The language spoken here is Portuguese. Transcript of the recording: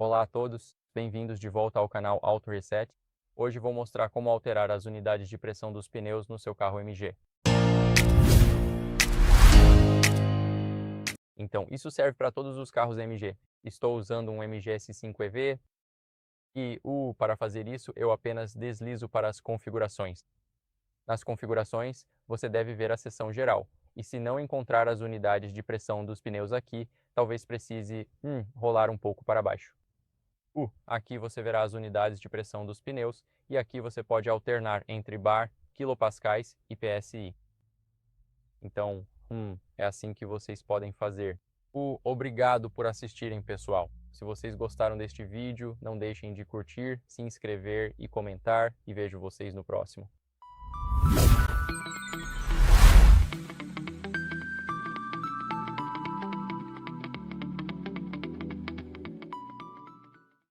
Olá a todos, bem-vindos de volta ao canal Auto Reset. Hoje vou mostrar como alterar as unidades de pressão dos pneus no seu carro MG. Então, isso serve para todos os carros MG. Estou usando um MG S5 EV e para fazer isso eu apenas deslizo para as configurações. Nas configurações, você deve ver a seção geral. E se não encontrar as unidades de pressão dos pneus aqui, talvez precise rolar um pouco para baixo. Aqui você verá as unidades de pressão dos pneus e aqui você pode alternar entre bar, quilopascais e PSI. Então, é assim que vocês podem fazer. Obrigado por assistirem, pessoal. Se vocês gostaram deste vídeo, não deixem de curtir, se inscrever e comentar e vejo vocês no próximo.